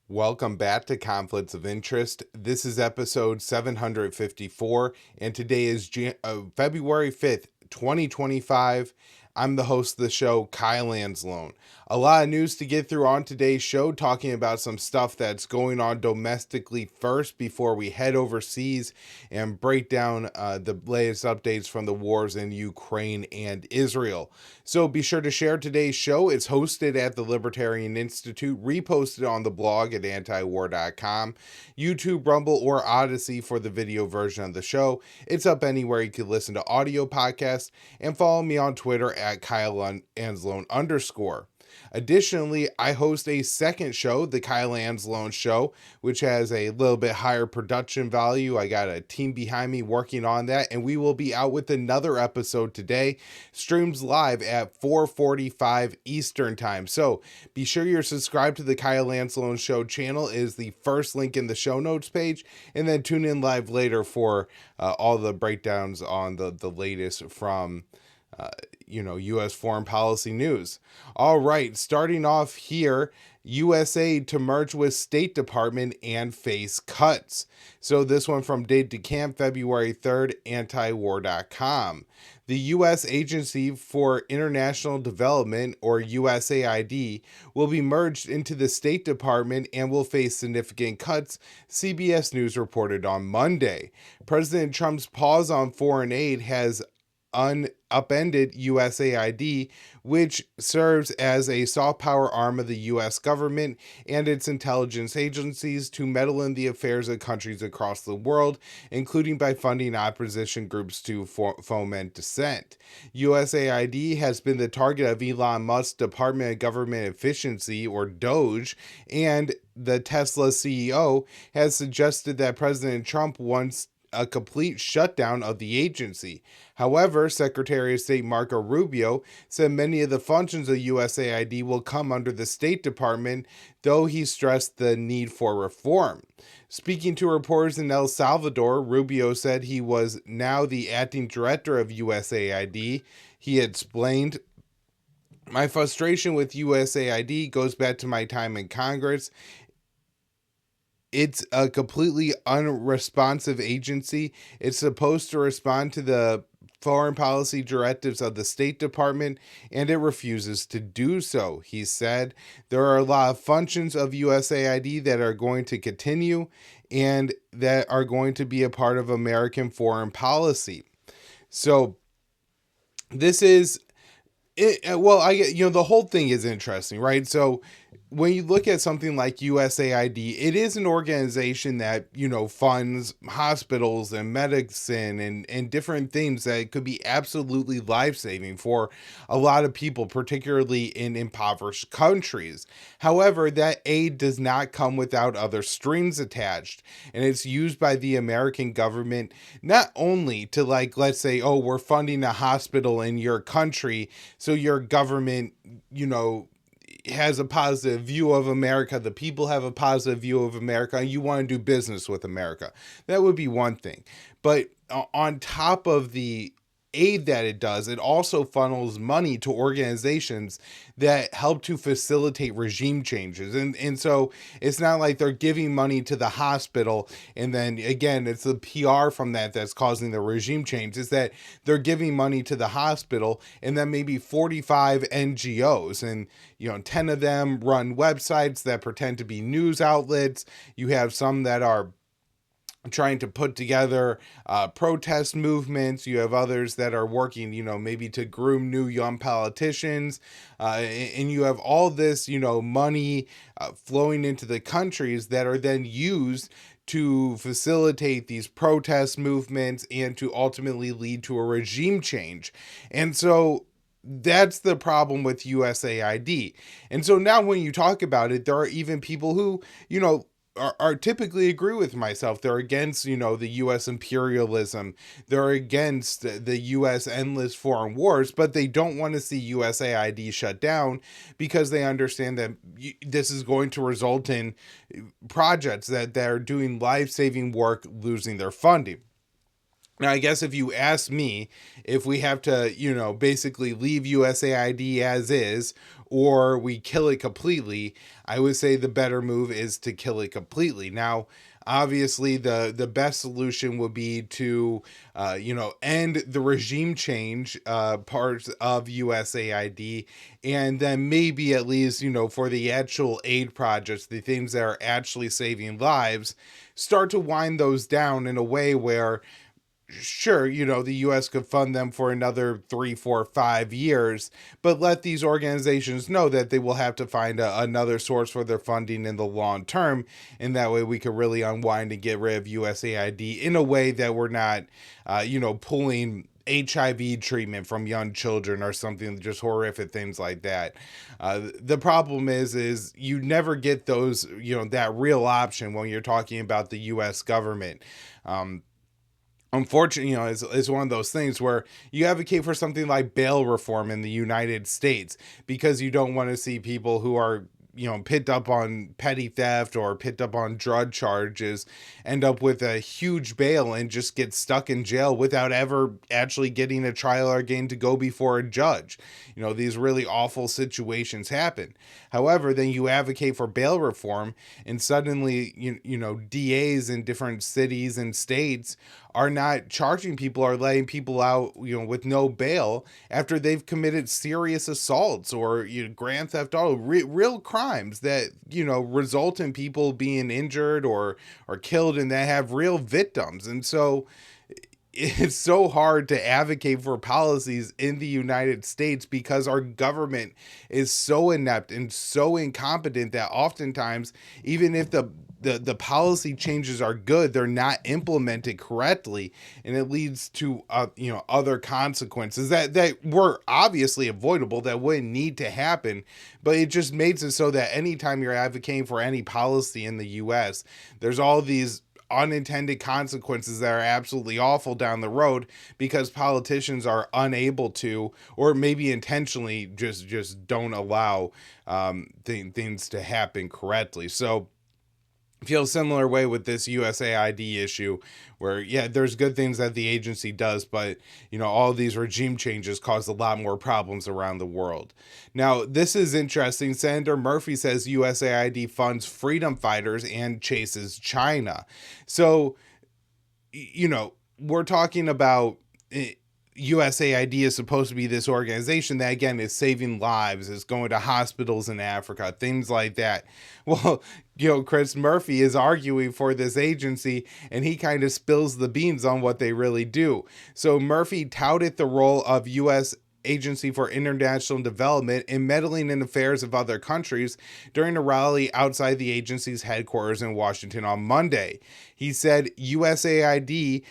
Welcome back to Conflicts of Interest. This is episode 754, and today is February 5th, 2025. I'm the host of the show, Kyle Anzalone. A lot of news to get through on today's show, talking about some stuff that's going on domestically first before we head overseas and break down the latest updates from the wars in Ukraine and Israel. So be sure to share today's show. It's hosted at the Libertarian Institute, reposted on the blog at antiwar.com, YouTube, Rumble, or Odysee for the video version of the show. It's up anywhere you can listen to audio podcasts, and follow me on Twitter at @KyleAnzalone_. Additionally, I host a second show, The Kyle Anzalone Show, which has a little bit higher production value. I got a team behind me working on that, and we will be out with another episode today. Streams live at 4:45 Eastern Time. So be sure you're subscribed to the Kyle Anzalone Show channel. It is the first link in the show notes page, and then tune in live later for all the breakdowns on the latest from U.S. foreign policy news. All right, starting off here, USA to merge with State Department and face cuts. So this one from Date to Camp, February 3rd, antiwar.com. The U.S. Agency for International Development, or USAID, will be merged into the State Department and will face significant cuts, CBS News reported on Monday. President Trump's pause on foreign aid has upended USAID, which serves as a soft power arm of the U.S. government and its intelligence agencies to meddle in the affairs of countries across the world, including by funding opposition groups to foment dissent. USAID has been the target of Elon Musk's Department of Government Efficiency, or DOGE, and the Tesla CEO has suggested that President Trump wants a complete shutdown of the agency. However, Secretary of State Marco Rubio said many of the functions of USAID will come under the State Department, though he stressed the need for reform. Speaking to reporters in El Salvador, Rubio said he was now the acting director of USAID. He explained, "My frustration with USAID goes back to my time in Congress. It's a completely unresponsive agency. It's supposed to respond to the foreign policy directives of the State Department, and it refuses to do so," he said. "There are a lot of functions of USAID that are going to continue and that are going to be a part of American foreign policy." So this is it. Well, the whole thing is interesting, right? So when you look at something like USAID, it is an organization that, funds hospitals and medicine and different things that could be absolutely life-saving for a lot of people, particularly in impoverished countries. However, that aid does not come without other strings attached, and it's used by the American government not only to, like, let's say, oh, we're funding a hospital in your country, so your government, has a positive view of America, the people have a positive view of America, and you want to do business with America. That would be one thing. But on top of the aid that it does, it also funnels money to organizations that help to facilitate regime changes. And so it's not like they're giving money to the hospital and then again it's the PR from that that's causing the regime change. Is that they're giving money to the hospital and then maybe 45 NGOs, and 10 of them run websites that pretend to be news outlets. You have some that are trying to put together protest movements. You have others that are working, maybe to groom new young politicians. And you have all this, money flowing into the countries that are then used to facilitate these protest movements and to ultimately lead to a regime change. And so that's the problem with USAID. And so now when you talk about it, there are even people who, are typically agree with myself. They're against, the U.S. imperialism. They're against the U.S. endless foreign wars, but they don't want to see USAID shut down because they understand that this is going to result in projects that are doing life-saving work losing their funding. Now, I guess if you ask me if we have to, basically leave USAID as is, or we kill it completely. I would say the better move is to kill it completely. Now, obviously, the best solution would be to, end the regime change parts of USAID, and then maybe at least, for the actual aid projects, the things that are actually saving lives, start to wind those down in a way where, sure, the US could fund them for another 3, 4, 5 years, but let these organizations know that they will have to find another source for their funding in the long term. And that way we could really unwind and get rid of USAID in a way that we're not, pulling HIV treatment from young children or something, just horrific things like that. The problem is you never get those, that real option when you're talking about the US government. Unfortunately, it's one of those things where you advocate for something like bail reform in the United States because you don't want to see people who are, picked up on petty theft or picked up on drug charges end up with a huge bail and just get stuck in jail without ever actually getting a trial or getting to go before a judge. These really awful situations happen. However, then you advocate for bail reform, and suddenly, DAs in different cities and states are not charging people or letting people out, with no bail after they've committed serious assaults or grand theft auto, real crimes that, result in people being injured or killed and that have real victims. And so it's so hard to advocate for policies in the United States because our government is so inept and so incompetent that oftentimes, even if the policy changes are good, they're not implemented correctly, and it leads to other consequences that were obviously avoidable, that wouldn't need to happen, but it just makes it so that anytime you're advocating for any policy in the US, there's all these unintended consequences that are absolutely awful down the road because politicians are unable to, or maybe intentionally just don't allow things to happen correctly. So I feel a similar way with this USAID issue where, yeah, there's good things that the agency does, but, all these regime changes cause a lot more problems around the world. Now, this is interesting. Senator Murphy says USAID funds freedom fighters and chases China. So, we're talking about USAID is supposed to be this organization that, again, is saving lives, is going to hospitals in Africa, things like that. Well, Chris Murphy is arguing for this agency, and he kind of spills the beans on what they really do. So Murphy touted the role of U.S. Agency for International Development in meddling in affairs of other countries during a rally outside the agency's headquarters in Washington on Monday. He said USAID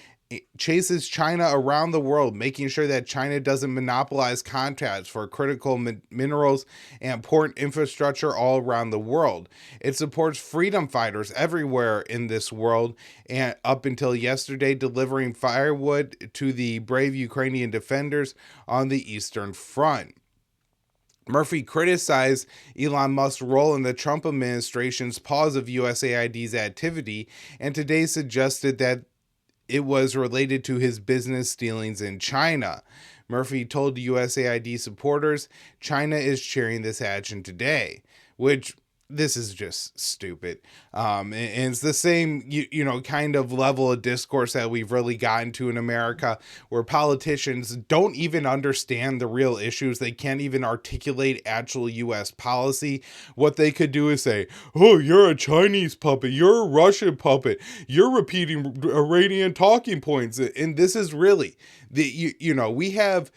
chases China around the world, making sure that China doesn't monopolize contracts for critical minerals and important infrastructure all around the world. It supports freedom fighters everywhere in this world, and up until yesterday, delivering firewood to the brave Ukrainian defenders on the Eastern Front. Murphy criticized Elon Musk's role in the Trump administration's pause of USAID's activity, and today suggested that it was related to his business dealings in China. Murphy told USAID supporters China is cheering this action today, which this is just stupid. And it's the same, kind of level of discourse that we've really gotten to in America, where politicians don't even understand the real issues. They can't even articulate actual U.S. policy. What they could do is say, oh, you're a Chinese puppet. You're a Russian puppet. You're repeating Iranian talking points. And this is really, we have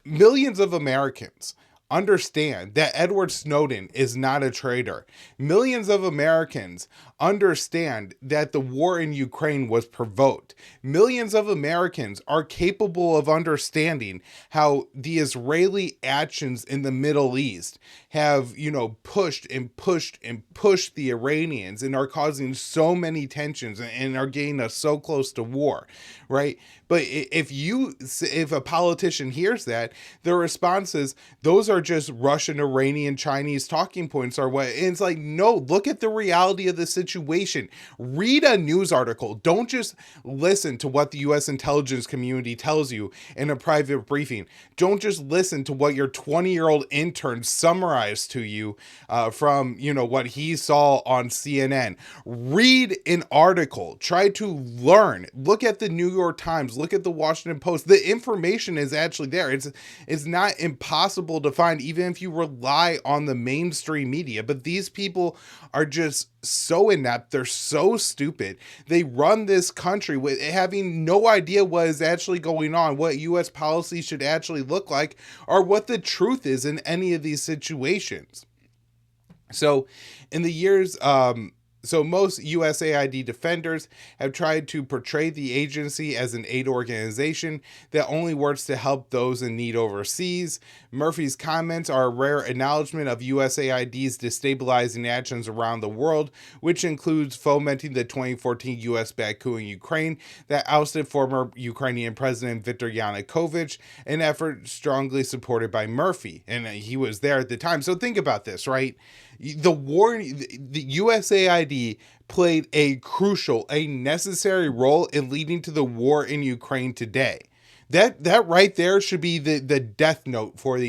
millions of Americans understand that Edward Snowden is not a traitor. Millions of Americans understand that the war in Ukraine was provoked. Millions of Americans are capable of understanding how the Israeli actions in the Middle East have, pushed the Iranians and are causing so many tensions and are getting us so close to war, right? But if a politician hears that, their response is, those are are just Russian, Iranian, Chinese talking points or what. And it's like, no, look at the reality of the situation. Read a news article. Don't just listen to what the U.S. intelligence community tells you in a private briefing. Don't just listen to what your 20-year-old intern summarized to you from, what he saw on CNN. Read an article. Try to learn. Look at the New York Times. Look at the Washington Post. The information is actually there. It's not impossible to find, even if you rely on the mainstream media. But these people are just so inept. They're so stupid. They run this country with having no idea what is actually going on, what U.S. policy should actually look like, or what the truth is in any of these situations. So in the years, so most USAID defenders have tried to portray the agency as an aid organization that only works to help those in need overseas. Murphy's comments are a rare acknowledgement of USAID's destabilizing actions around the world, which includes fomenting the 2014 US-backed coup in Ukraine that ousted former Ukrainian President Viktor Yanukovych, an effort strongly supported by Murphy. And he was there at the time. So think about this, right? The war, the USAID played a crucial, a necessary role in leading to the war in Ukraine today. That right there should be the death note for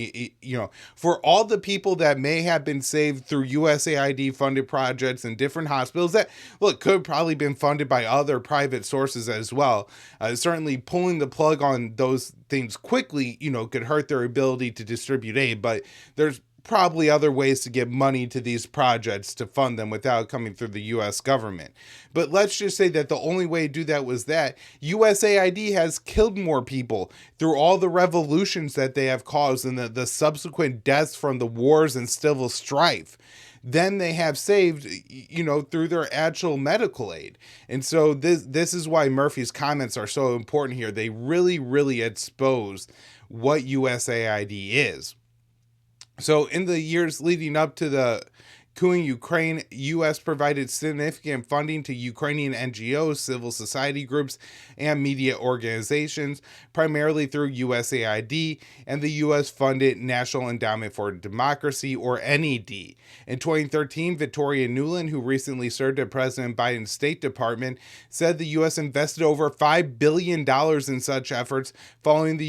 for all the people that may have been saved through USAID funded projects and different hospitals that, look, could probably been funded by other private sources as well. Certainly pulling the plug on those things quickly, could hurt their ability to distribute aid, but there's probably other ways to get money to these projects to fund them without coming through the U.S. government. But let's just say that the only way to do that was that USAID has killed more people through all the revolutions that they have caused and the subsequent deaths from the wars and civil strife than they have saved, through their actual medical aid. And so this is why Murphy's comments are so important here. They really, really expose what USAID is. So in the years leading up to the coup in Ukraine, U.S. provided significant funding to Ukrainian NGOs, civil society groups, and media organizations, primarily through USAID and the U.S.-funded National Endowment for Democracy, or NED. In 2013, Victoria Nuland, who recently served at President Biden's State Department, said the U.S. invested over $5 billion in such efforts following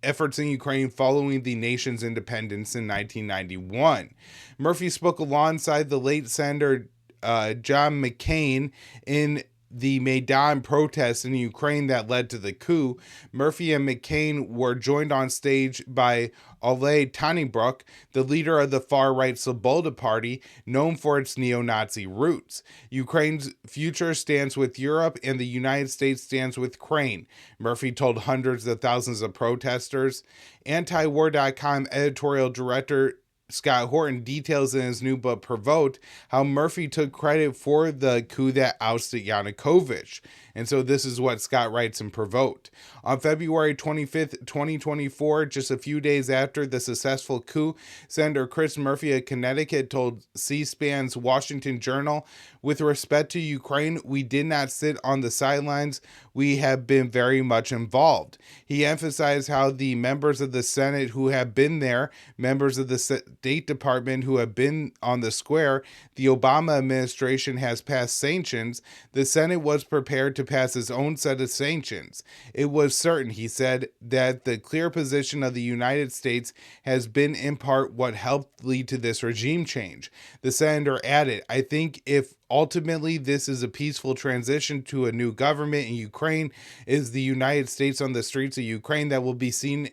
efforts in Ukraine following the nation's independence in 1991. Murphy spoke alongside the late Senator John McCain in the Maidan protests in Ukraine that led to the coup. Murphy and McCain were joined on stage by Oleg Tannenbrück, the leader of the far-right Svoboda Party, known for its neo-Nazi roots. Ukraine's future stands with Europe, and the United States stands with Ukraine, Murphy told hundreds of thousands of protesters. Antiwar.com editorial director Scott Horton details in his new book, Provoked, how Murphy took credit for the coup that ousted Yanukovych. And so this is what Scott writes in Provoked. On February 25th, 2024, just a few days after the successful coup, Senator Chris Murphy of Connecticut told C-SPAN's Washington Journal, "With respect to Ukraine, we did not sit on the sidelines. We have been very much involved." He emphasized how the members of the Senate who have been there, members of the State Department who have been on the square, the Obama administration has passed sanctions. The Senate was prepared to pass its own set of sanctions. It was certain, he said, that the clear position of the United States has been in part what helped lead to this regime change. The senator added, "I think if ultimately this is a peaceful transition to a new government in Ukraine, is the United States on the streets of Ukraine that will be seen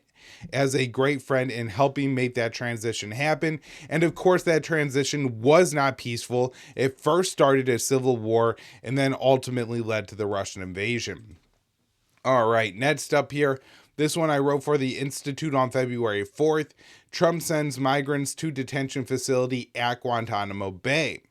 as a great friend in helping make that transition happen." And of course, that transition was not peaceful. It first started a civil war and then ultimately led to the Russian invasion. All right, next up here, this one I wrote for the Institute on February 4th. Trump sends migrants to detention facility at Guantanamo Bay.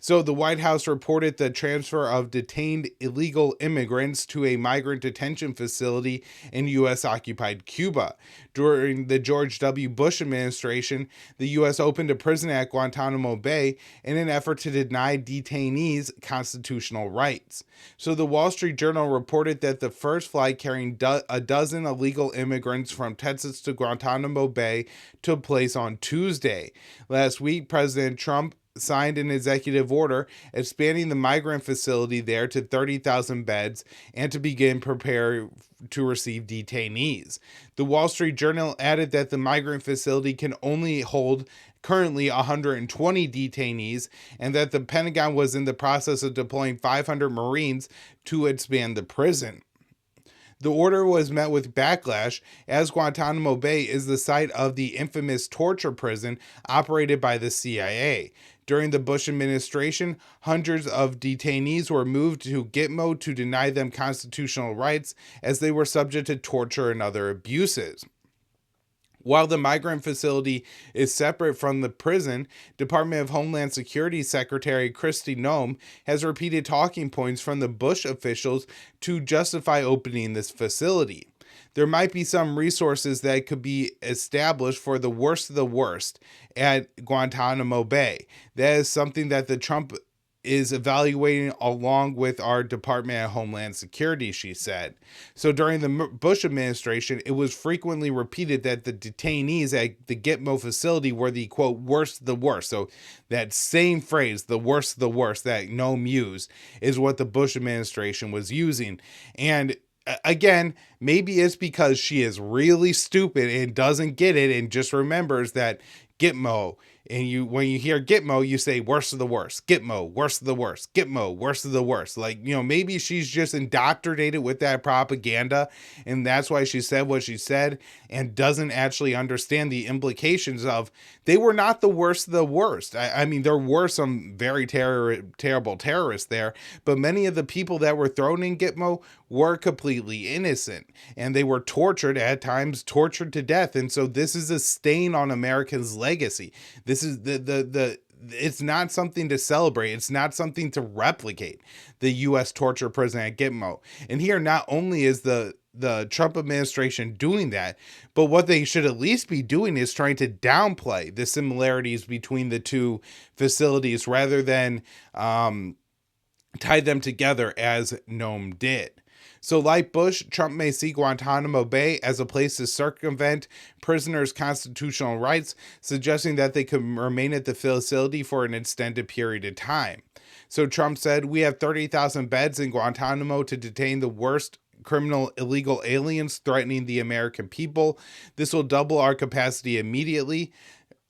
So the White House reported the transfer of detained illegal immigrants to a migrant detention facility in U.S. occupied Cuba. During the George W. Bush administration, the U.S. opened a prison at Guantanamo Bay in an effort to deny detainees constitutional rights. So the Wall Street Journal reported that the first flight carrying a dozen illegal immigrants from Texas to Guantanamo Bay took place on Tuesday. Last week, President Trump signed an executive order expanding the migrant facility there to 30,000 beds and to begin prepare to receive detainees. The Wall Street Journal added that the migrant facility can only hold currently 120 detainees, and that the Pentagon was in the process of deploying 500 Marines to expand the prison. The order was met with backlash, as Guantanamo Bay is the site of the infamous torture prison operated by the CIA. During the Bush administration, hundreds of detainees were moved to Gitmo to deny them constitutional rights, as they were subject to torture and other abuses. While the migrant facility is separate from the prison, Department of Homeland Security Secretary Kristi Noem has repeated talking points from the Bush officials to justify opening this facility. There might be some resources that could be established for the worst of the worst at Guantanamo Bay. That is something that the Trump is evaluating along with our Department of Homeland Security, she said. So during the Bush administration, it was frequently repeated that the detainees at the Gitmo facility were the, quote, worst of the worst. So that same phrase, the worst of the worst, that Noem used, is what the Bush administration was using. And again, maybe it's because she is really stupid and doesn't get it and just remembers that Gitmo, and when you hear Gitmo, you say worst of the worst, Gitmo, worst of the worst, Gitmo, worst of the worst. Like, maybe she's just indoctrinated with that propaganda, and that's why she said what she said, and doesn't actually understand the implications of they were not the worst of the worst. I mean, there were some very terrible terrorists there, but many of the people that were thrown in Gitmo were completely innocent, and they were tortured, at times tortured to death. And so this is a stain on Americans' legacy. This is it's not something to celebrate. It's not something to replicate, the U.S. torture prison at Gitmo. And here, not only is the Trump administration doing that, but what they should at least be doing is trying to downplay the similarities between the two facilities rather than tie them together as Noem did. So like Bush, Trump may see Guantanamo Bay as a place to circumvent prisoners' constitutional rights, suggesting that they could remain at the facility for an extended period of time. So Trump said, "We have 30,000 beds in Guantanamo to detain the worst criminal illegal aliens threatening the American people. This will double our capacity immediately,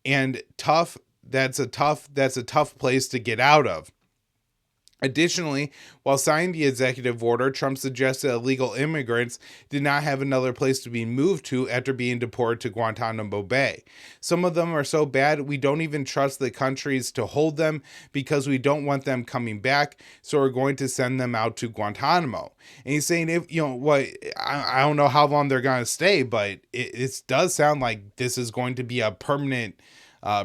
and that's a tough place to get out of." Additionally, while signing the executive order, Trump suggested illegal immigrants did not have another place to be moved to after being deported to Guantanamo Bay. "Some of them are so bad we don't even trust the countries to hold them because we don't want them coming back, so we're going to send them out to Guantanamo." And he's saying, I don't know how long they're going to stay, but it does sound like this is going to be a permanent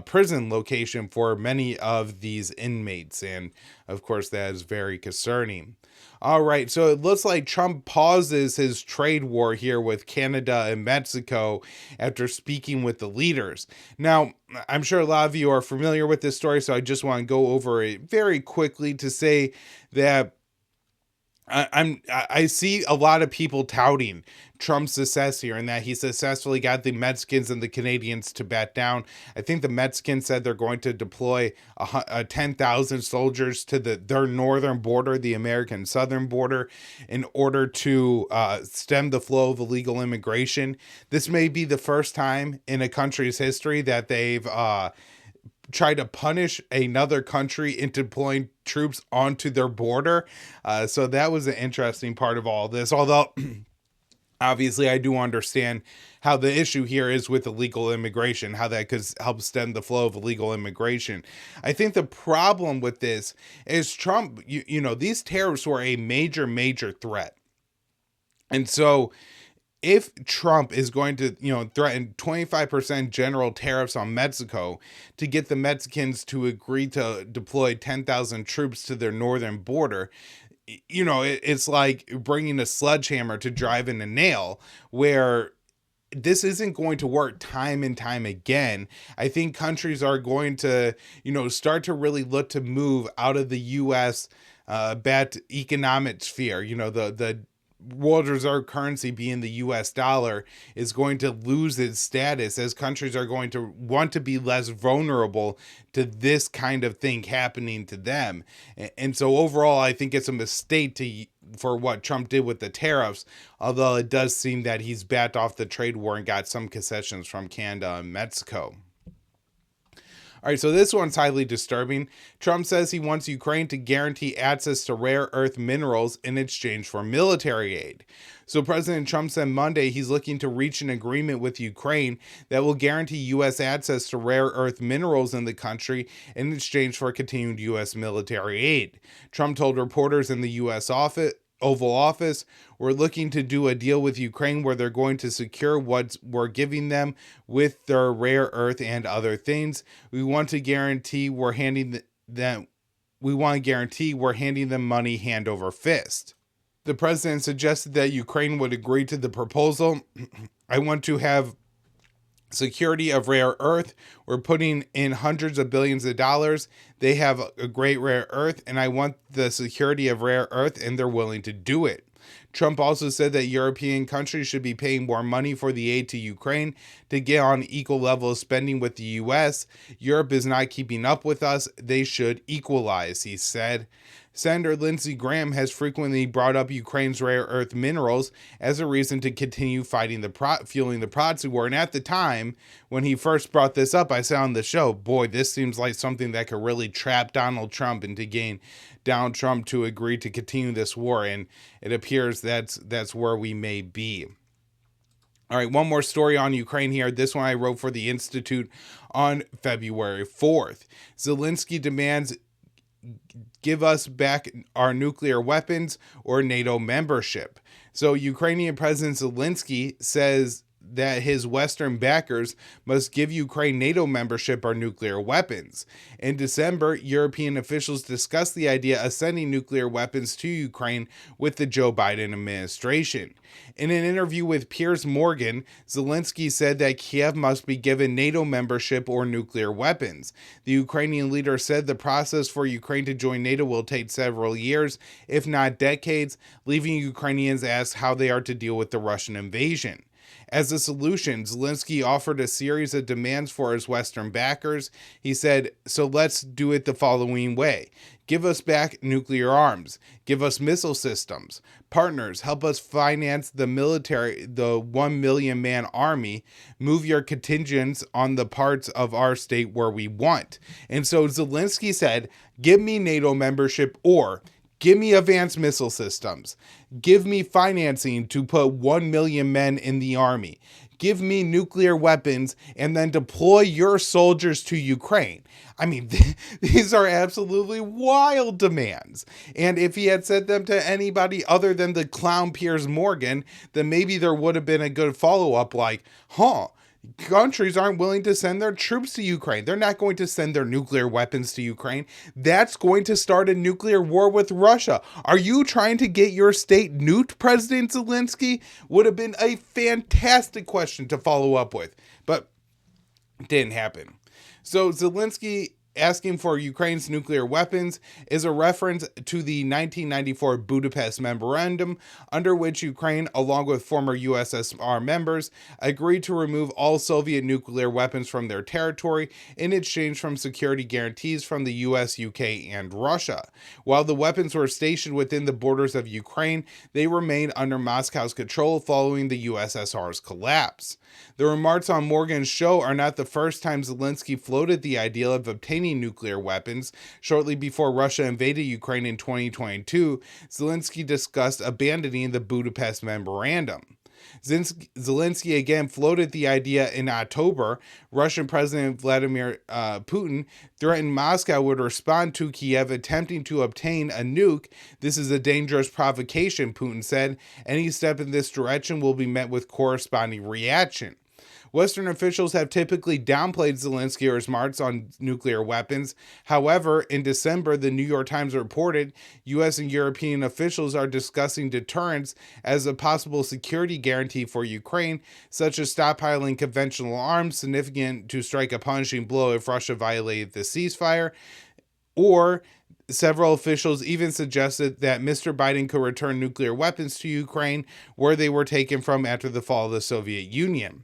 prison location for many of these inmates. And of course, that is very concerning. All right, so it looks like Trump pauses his trade war here with Canada and Mexico after speaking with the leaders. Now, I'm sure a lot of you are familiar with this story, so I just want to go over it very quickly to say that I see a lot of people touting Trump's success here, and that he successfully got the Mexicans and the Canadians to back down. I think the Mexicans said they're going to deploy 10,000 soldiers to their northern border, the American southern border, in order to stem the flow of illegal immigration. This may be the first time in a country's history that they've try to punish another country into deploying troops onto their border. So that was an interesting part of all this. Although, obviously, I do understand how the issue here is with illegal immigration, how that could help stem the flow of illegal immigration. I think the problem with this is Trump, these tariffs were a major, major threat. And so if Trump is going to, threaten 25% general tariffs on Mexico to get the Mexicans to agree to deploy 10,000 troops to their northern border, it's like bringing a sledgehammer to drive in a nail, where this isn't going to work time and time again. I think countries are going to, start to really look to move out of the U.S. Bad economic sphere. The world reserve currency being the US dollar is going to lose its status, as countries are going to want to be less vulnerable to this kind of thing happening to them. And so overall, I think it's a mistake for what Trump did with the tariffs, although it does seem that he's backed off the trade war and got some concessions from Canada and Mexico. All right, so this one's highly disturbing. Trump says he wants Ukraine to guarantee access to rare earth minerals in exchange for military aid. So President Trump said Monday he's looking to reach an agreement with Ukraine that will guarantee U.S. access to rare earth minerals in the country in exchange for continued U.S. military aid. Trump told reporters in the U.S. Oval Office, "We're looking to do a deal with Ukraine where they're going to secure what we're giving them with their rare earth and other things. We want to guarantee we're handing them money hand over fist." The president suggested that Ukraine would agree to the proposal. "I want to have security of rare earth. We're putting in hundreds of billions of dollars. They have a great rare earth, and I want the security of rare earth, and they're willing to do it." Trump also said that European countries should be paying more money for the aid to Ukraine to get on equal level of spending with the U.S. "Europe is not keeping up with us. They should equalize," he said. Senator Lindsey Graham has frequently brought up Ukraine's rare earth minerals as a reason to continue fueling the proxy war. And at the time, when he first brought this up, I said on the show, boy, this seems like something that could really trap Donald Trump into getting Donald Trump to agree to continue this war. And it appears that's where we may be. All right, one more story on Ukraine here. This one I wrote for the Institute on February 4th. Zelensky demands give us back our nuclear weapons or NATO membership. So Ukrainian President Zelensky says that his Western backers must give Ukraine NATO membership or nuclear weapons. In December, European officials discussed the idea of sending nuclear weapons to Ukraine with the Joe Biden administration. In an interview with Piers Morgan, Zelensky said that Kiev must be given NATO membership or nuclear weapons. The Ukrainian leader said the process for Ukraine to join NATO will take several years, if not decades, leaving Ukrainians asked how they are to deal with the Russian invasion. As a solution, Zelensky offered a series of demands for his Western backers. He said, "So let's do it the following way. Give us back nuclear arms. Give us missile systems. Partners, help us finance the military, the 1 million man army. Move your contingents on the parts of our state where we want." And so Zelensky said, give me NATO membership or give me advanced missile systems. Give me financing to put 1 million men in the army. Give me nuclear weapons and then deploy your soldiers to Ukraine. I mean, these are absolutely wild demands. And if he had said them to anybody other than the clown Piers Morgan, then maybe there would have been a good follow-up like, countries aren't willing to send their troops to Ukraine. They're not going to send their nuclear weapons to Ukraine. That's going to start a nuclear war with Russia. Are you trying to get your state nuked, President Zelensky? Would have been a fantastic question to follow up with, but it didn't happen. So Zelensky asking for Ukraine's nuclear weapons is a reference to the 1994 Budapest Memorandum, under which Ukraine, along with former USSR members, agreed to remove all Soviet nuclear weapons from their territory in exchange for security guarantees from the US, UK, and Russia. While the weapons were stationed within the borders of Ukraine, they remained under Moscow's control following the USSR's collapse. The remarks on Morgan's show are not the first time Zelensky floated the idea of obtaining nuclear weapons. Shortly before Russia invaded Ukraine in 2022, Zelensky discussed abandoning the Budapest Memorandum. Zelensky again floated the idea in October. Russian President Vladimir Putin threatened Moscow would respond to Kiev attempting to obtain a nuke. This is a dangerous provocation, Putin said. Any step in this direction will be met with corresponding reaction. Western officials have typically downplayed Zelensky or his marks on nuclear weapons. However, in December, the New York Times reported U.S. and European officials are discussing deterrence as a possible security guarantee for Ukraine, such as stockpiling conventional arms significant to strike a punishing blow if Russia violated the ceasefire, or several officials even suggested that Mr. Biden could return nuclear weapons to Ukraine, where they were taken from after the fall of the Soviet Union.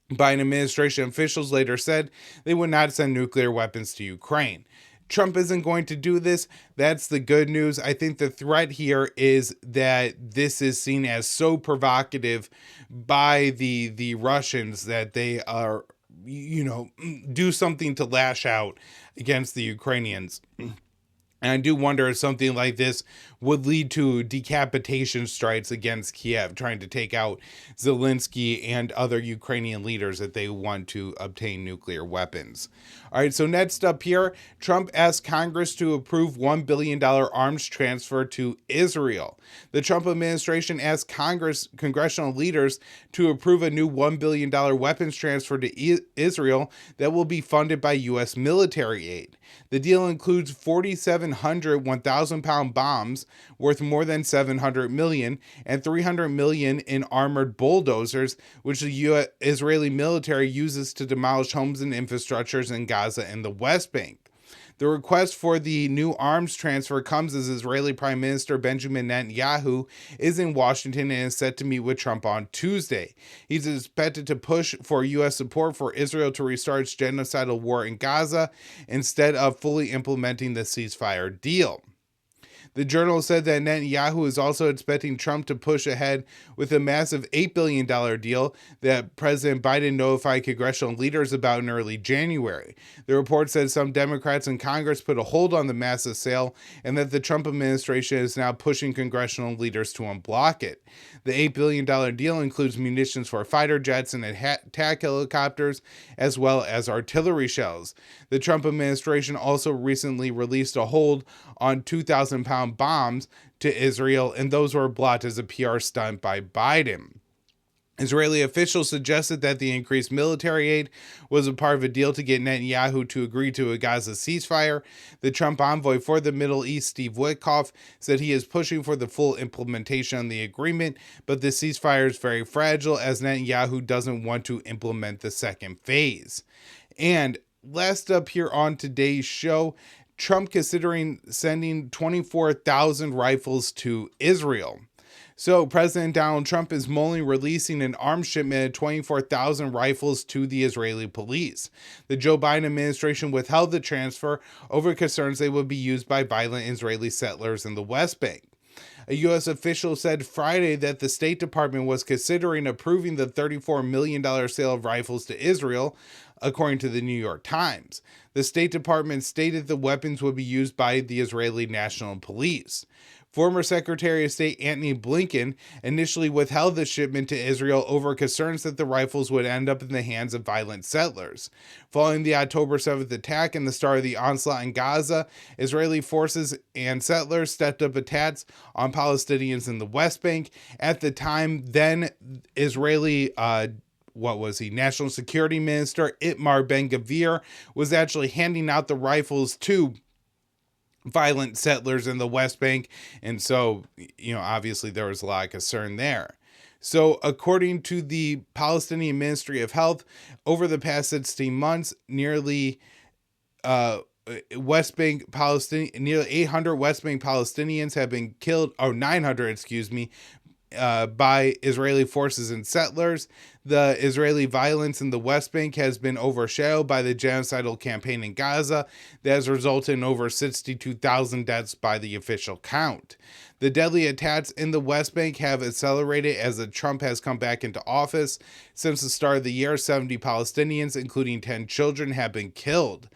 Biden administration officials later said they would not send nuclear weapons to Ukraine. Trump isn't going to do this. That's the good news. I think the threat here is that this is seen as so provocative by the Russians that they are, do something to lash out against the Ukrainians. And I do wonder if something like this would lead to decapitation strikes against Kiev, trying to take out Zelensky and other Ukrainian leaders that they want to obtain nuclear weapons. All right, so next up here, Trump asked Congress to approve $1 billion arms transfer to Israel. The Trump administration asked congressional leaders to approve a new $1 billion weapons transfer to Israel that will be funded by U.S. military aid. The deal includes 4,700 1,000-pound bombs worth more than $700 million and $300 million in armored bulldozers, which the Israeli military uses to demolish homes and infrastructures in Gaza and the West Bank. The request for the new arms transfer comes as Israeli Prime Minister Benjamin Netanyahu is in Washington and is set to meet with Trump on Tuesday. He's expected to push for U.S. support for Israel to restart its genocidal war in Gaza instead of fully implementing the ceasefire deal. The Journal said that Netanyahu is also expecting Trump to push ahead with a massive $8 billion deal that President Biden notified congressional leaders about in early January. The report said some Democrats in Congress put a hold on the massive sale and that the Trump administration is now pushing congressional leaders to unblock it. The $8 billion deal includes munitions for fighter jets and attack helicopters, as well as artillery shells. The Trump administration also recently released a hold on 2,000-pound bombs to Israel, and those were blocked as a PR stunt by Biden. Israeli officials suggested that the increased military aid was a part of a deal to get Netanyahu to agree to a Gaza ceasefire. The Trump envoy for the Middle East, Steve Witkoff, said he is pushing for the full implementation of the agreement, but the ceasefire is very fragile as Netanyahu doesn't want to implement the second phase. And last up here on today's show, Trump considering sending 24,000 rifles to Israel. So President Donald Trump is mulling releasing an arms shipment of 24,000 rifles to the Israeli police. The Joe Biden administration withheld the transfer over concerns they would be used by violent Israeli settlers in the West Bank. A U.S. official said Friday that the State Department was considering approving the $34 million sale of rifles to Israel, according to the New York Times. The State Department stated the weapons would be used by the Israeli National Police. Former Secretary of State Antony Blinken initially withheld the shipment to Israel over concerns that the rifles would end up in the hands of violent settlers. Following the October 7th attack and the start of the onslaught in Gaza, Israeli forces and settlers stepped up attacks on Palestinians in the West Bank. At the time, then Israeli National Security Minister Itamar Ben-Gvir was actually handing out the rifles to violent settlers in the West Bank. And so, obviously there was a lot of concern there. So according to the Palestinian Ministry of Health, over the past 16 months, nearly 800 West Bank Palestinians have been killed, 900, by Israeli forces and settlers. The Israeli violence in the West Bank has been overshadowed by the genocidal campaign in Gaza that has resulted in over 62,000 deaths by the official count. The deadly attacks in the West Bank have accelerated as Trump has come back into office. Since the start of the year, 70 Palestinians, including 10 children, have been killed.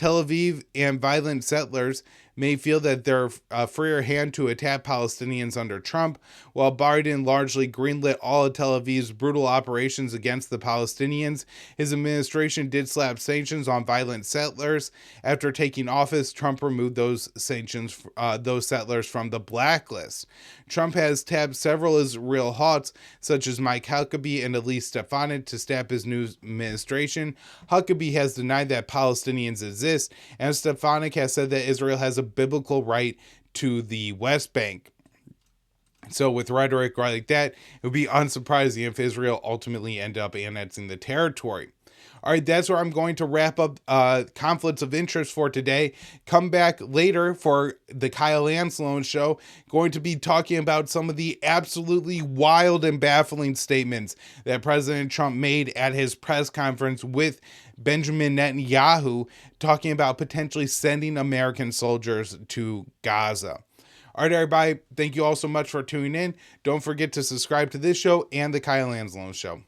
Tel Aviv and violent settlers may feel that they're a freer hand to attack Palestinians under Trump, while Biden largely greenlit all of Tel Aviv's brutal operations against the Palestinians. His administration did slap sanctions on violent settlers. After taking office, Trump removed those sanctions, those settlers from the blacklist. Trump has tabbed several Israel hots, such as Mike Huckabee and Elise Stefanik, to stop his new administration. Huckabee has denied that Palestinians exist, and Stefanik has said that Israel has a biblical right to the West Bank. So with rhetoric like that, it would be unsurprising if Israel ultimately ended up annexing the territory. All right, that's where I'm going to wrap up conflicts of interest for today. Come back later for the Kyle Anzalone show. Going to be talking about some of the absolutely wild and baffling statements that President Trump made at his press conference with Benjamin Netanyahu, talking about potentially sending American soldiers to Gaza. All right, everybody, thank you all so much for tuning in. Don't forget to subscribe to this show and the Kyle Anzalone show.